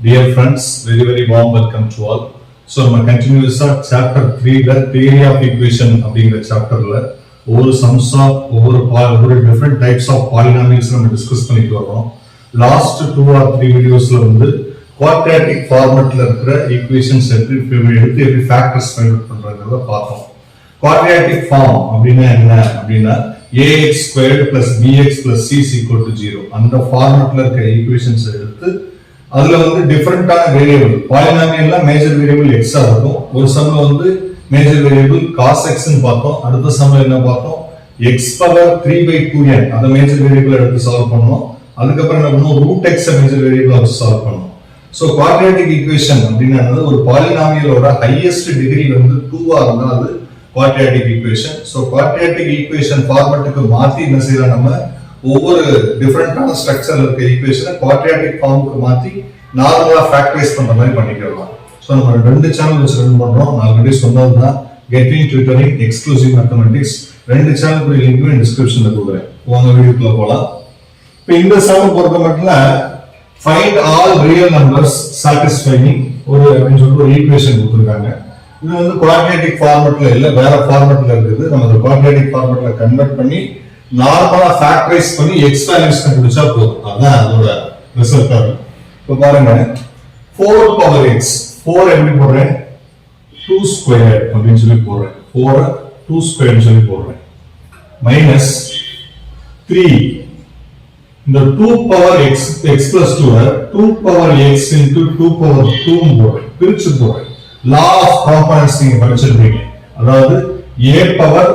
Dear friends, very warm welcome to all. So, we continue chapter 3, the theory of equation அப்படிங்கிற சாப்டர்ல ஒவ்வொரு sums of ஒவ்வொரு different types of polynomials நம்ம discuss பண்ணிட்டு வரோம். Last 2 or 3 வீடியோஸ்ல வந்து quadratic formatல இருக்கிற ஈக்குவேஷன்ஸ் எடுத்து எப்படி ஃபேக்டர்ஸ் ஃபைண்ட் அவுட் பண்றதுன்றத பார்த்தோம். quadratic form அப்படினா என்ன அப்படினா ax squared plus bx plus c is equal to 0 அந்த ஃபார்மட்ல இருக்கிற ஈக்குவேஷன்ஸ் எடுத்து அதுல வந்து டிஃபரண்டான வேரியபிள் பாலினாமியல்ல மேஜர் வேரியபிள் x ஆ இருக்கும். ஒரு சம்ல வந்து மேஜர் வேரியபிள் cos x ன்னு பார்த்தோம். அடுத்த சம்ல என்ன பார்த்தோம்? x பவர் 3/2n அத மேஜர் வேரியபிள் எடுத்து சால்வ் பண்ணோம். அதுக்கு அப்புறம் என்ன பண்ணோம்? √x மேஜர் வேரியபிள் வச்சு சால்வ் பண்ணோம். சோ குவாட்ராட்டிக் ஈக்குவேஷன் அப்படினா ஒரு பாலினாமியலோட ஹையஸ்ட் டிகிரி வந்து 2 ஆ இருந்தா அது quadratic equation. So quadratic equation ஃபார்மட்டுக்கு மாத்தி என்ன செய்யலாம்? நம்ம ஒவ்வொரு டிஃபரண்டான ஸ்ட்ரக்சர்ல இருக்க ஈக்குவேஷனை குவாட்ராட்டிக் ஃபார்முக்கு மாத்தி நார்மலா ஃபேக்டரைஸ் பண்ற மாதிரி பண்ணிக்கலாம். சோ நம்ம ரெண்டு சேனல் வச்சு ரன் பண்றோம். நான் ஆல்ரெடி சொன்னதுதான் கெட்டிங் டியூட்டரிங் எக்ஸ்க்ளூசிவ் மேத்தமேட்டிக்ஸ். ரெண்டு சேனலுக்கு லிங்க் டிஸ்கிரிப்ஷன்ல கொடுக்குறேன். உங்க வீடியோக்குள்ள போலாம். இப்போ இந்த சம் பொறுத்த மட்டும் find all real numbers satisfying ஒரு அப்படின்னு சொல்லிட்டு ஒரு ஈக்குவேஷன் கொடுத்துருக்காங்க. இது வந்து குவாட்ராட்டிக் ஃபார்மட்ல இல்ல வேற ஃபார்மட்ல இருக்குது. நம்ம அந்த குவாட்ராட்டிக் ஃபார்மட்ல கன்வெர்ட் பண்ணி நார்மலா ஃபேக்டரைஸ் பண்ணி x வேல்யூஸ் கண்டுபிடிச்சா போதும். அதான் அதோட ரிசல்ட் ஆகும். இப்போ பாருங்க 4 பவர் x 4 எப்படி போடுறேன்? 2 ஸ்கொயர் அப்படின்னு சொல்லி போடுறேன். 4 2 ஸ்கொயர் சொல்லி போடுறேன். மைனஸ் 3 இந்த 2 power x x plus 2 2 power x into 2 power 2 போடுறேன். பிரிச்சு போடுறேன். லா ஆஃப் காம்பனன்ட்ஸ் நீங்க படிச்சிருப்பீங்க. அதாவது a power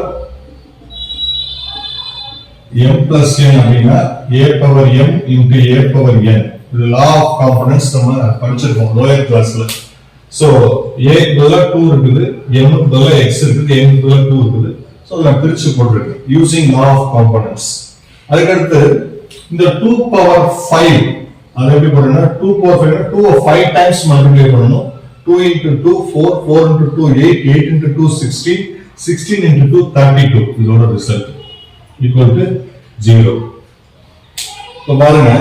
m plus n அப்படினா a power m into a power n. இது law of components நம்ம படிச்சிருக்கோம் லோயர் கிளாஸ்ல. சோ a க்கு பதிலா 2 இருக்குது, m க்கு பதிலா x இருக்குது, n க்கு பதிலா 2 இருக்குது. சோ நான் பிரிச்சு போட்டுருக்கேன் using law of components. அதுக்கு அடுத்து இந்த 2 power 5 அது எப்படி போறேன்னா 2 power 5 2 of 5 times மல்டிப்ளை பண்ணனும். 2 into 2 4 4 into 2 8 8 into 2 16 16 into 2 32 இதோட ரிசல்ட் equal to 0. இப்போ பாருங்க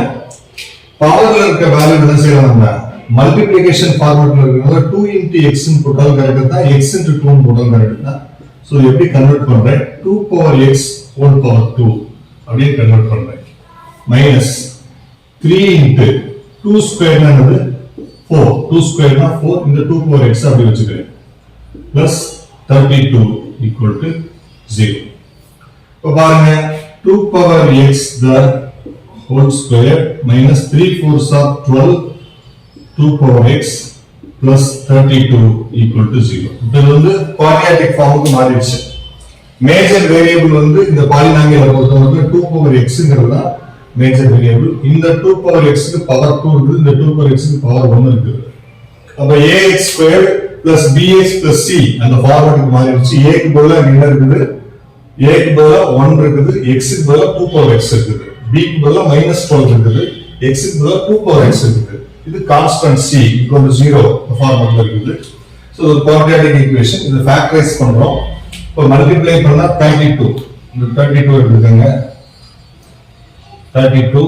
பவர்ல இருக்க வேல்யூ என்ன செய்யலாம்னா மல்டிப்ளிகேஷன் ஃபார்மட்ல இருக்கறதால 2 into x ன்னு போட்டால் கரெக்ட்டா தான், x into 2 ன்னு போட்டால் கரெக்ட்டா தான். சோ எப்படி கன்வர்ட் பண்றேன்? 2 power x whole power 2 அப்படியே கன்வர்ட் பண்றேன். மைனஸ் 3 into 2 ஸ்கொயர் என்னது 4 2 ஸ்கொயர்னா 4 இந்த 2 power x அப்படி வச்சுக்கிறேன். Plus 32 equal to 0. இப்போ பாருங்க 2 power x the whole square minus 3 4s are 12 2 power x plus 32 equal to 0. இது வந்து குவாட்ராட்டிக் ஃபார்முக்கு மாறிடுச்சு. மேஜர் வேரியபிள் வந்து இந்த பாலினாமியலை பொறுத்தவரைக்கும் 2 power x-ங்கிறது தான் மேஜர் வேரியபிள். இந்த 2 power x க்கு பவர் 2 இருக்குது, இந்த 2 power x க்கு பவர் 1 இருக்குது. அப்ப ax squared plus bx plus c அந்த ஃபார்முக்கு மாறிடுச்சு. a க்கு பதிலா என்ன இருக்குது? a க்கு பதிலா 1 இருக்குது, x க்கு பதிலா 2 power x இருக்குது, b க்கு பதிலா -12 இருக்குது, x க்கு பதிலா 2 power x இருக்குது. இது கான்ஸ்டன்ட் c equal to 0 ஃபார்மட்ல இருக்குது. சோ இது குவாட்ராட்டிக் ஈக்குவேஷன். இது ஃபேக்டரைஸ் பண்றோம். இப்போ மல்டிப்ளை பண்ணா 32 இந்த 32 எடுத்துக்கங்க. 32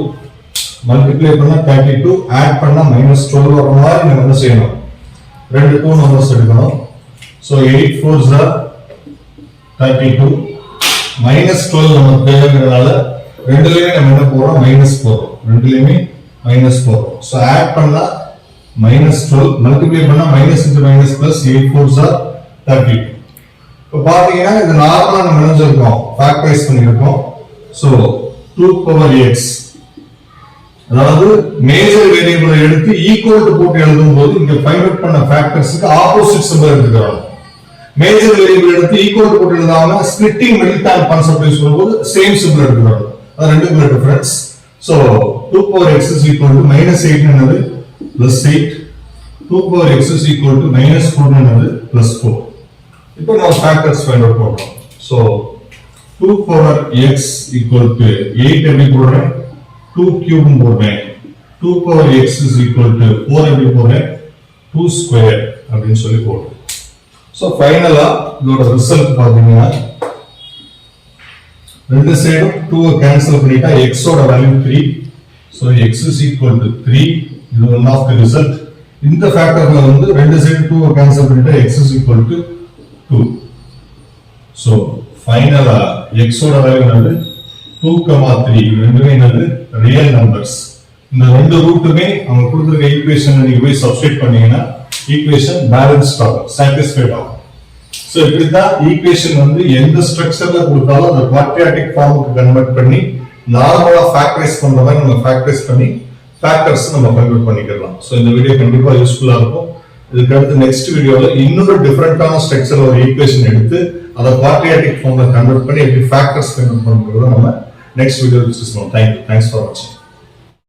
மல்டிப்ளை பண்ணா 32 ஆட் பண்ணா -12 வர மாதிரி நம்ம என்ன செய்யணும்? ரெண்டு 2 நம்பர்ஸ் எடுக்கணும். சோ 8 4s are 32 -12 நமக்கு தேவைங்கிறதால ரெண்டுலயுமே நம்ம என்ன போறோம்? மைனஸ் போறோம். ரெண்டுலயுமே மைனஸ் போறோம். சோ ஆட் பண்ணா -12 மல்டிப்ளை பண்ணா minus into minus plus 8 4s are 32. இப்போ பாத்தீங்கன்னா இது நார்மலா நம்ம நினைச்சிருக்கோம் ஃபேக்டரைஸ் பண்ணிருக்கோம். சோ 2 power x அதாவது மேஜர் வேரியபிளை எடுத்து ஈக்குவல் டு போட்டு எழுதும்போது இங்க ஃபைண்ட் அவுட் பண்ண ஃபேக்டர்ஸ்க்கு ஆப்போசிட் சிம்பல் எடுத்துக்கறோம். மேஜர் வேரியபிள் எடுத்து ஈக்குவல் டு போட்டு எழுதாம splitting middle term concept use பண்ணும்போது சேம் சிம்பல் எடுத்துக்கறோம். அது ரெண்டுக்குள்ள difference. So 2 power x is equal to -8 என்னது +8 2 power x is equal to -4 என்னது +4. இப்போ நம்ம ஃபேக்டர்ஸ் ஃபைண்ட் அவுட் பண்றோம். So 2 power x equal to 8 எப்படி போடுறேன்? 2 cube போடுறேன். 2 power x is equal to 4 எப்படி போடுறேன்? 2 square அப்படின்னு சொல்லி போடுறேன். சோ ஃபைனலா இதோட ரிசல்ட் பாத்தீங்கன்னா ரெண்டு சைடும் 2 கேன்சல் பண்ணிட்டா x ஓட value 3. So x is equal to 3. இது one of the result. இந்த ஃபேக்டர்ல வந்து ரெண்டு சைடு 2 கேன்சல் பண்ணிட்டு x is equal to 2. So ஃபைனலா x ஓட வேல்யூ என்னது 2,3. ரெண்டுமே என்னது ரியல் நம்பர்ஸ். இந்த ரெண்டு ரூட்டுமே அவங்க கொடுத்திருக்க ஈக்குவேஷன் நீங்க போய் சப்ஸ்டிட்யூட் பண்ணீங்கன்னா ஈக்குவேஷன் பேலன்ஸ்ட் ஆகும், சாட்டிஸ்ஃபைட் ஆகும். சோ இப்படிதான் ஈக்குவேஷன் வந்து எந்த ஸ்ட்ரக்சர்ல கொடுத்தாலும் அந்த குவாட்ராட்டிக் ஃபார்முக்கு கன்வெர்ட் பண்ணி நார்மலா ஃபேக்டரைஸ் பண்ற மாதிரி நம்ம ஃபேக்டரைஸ் பண்ணி ஃபேக்டர்ஸ் நம்ம கன்வெர்ட் பண்ணிக்கலாம். சோ இந்த வீடியோ கண்டிப்பா யூஸ்ஃபுல்லா இருக்கும். இதுக்கு அடுத்து நெக்ஸ்ட் வீடியோல இன்னொரு டிஃபரெண்டான ஸ்ட்ரக்சர் ஒரு ஈக்குவேஷன் எடுத்து அதை குவாட்ராட்டிக் ஃபார்ம்ல கன்வெர்ட் பண்ணி எப்படி ஃபேக்டர்ஸ் கன்வெர்ட் பண்றத நம்ம நெக்ஸ்ட் வீடியோல டிஸ்கஸ் பண்ணுவோம். தேங்க்ஸ் ஃபார் வாட்சிங்.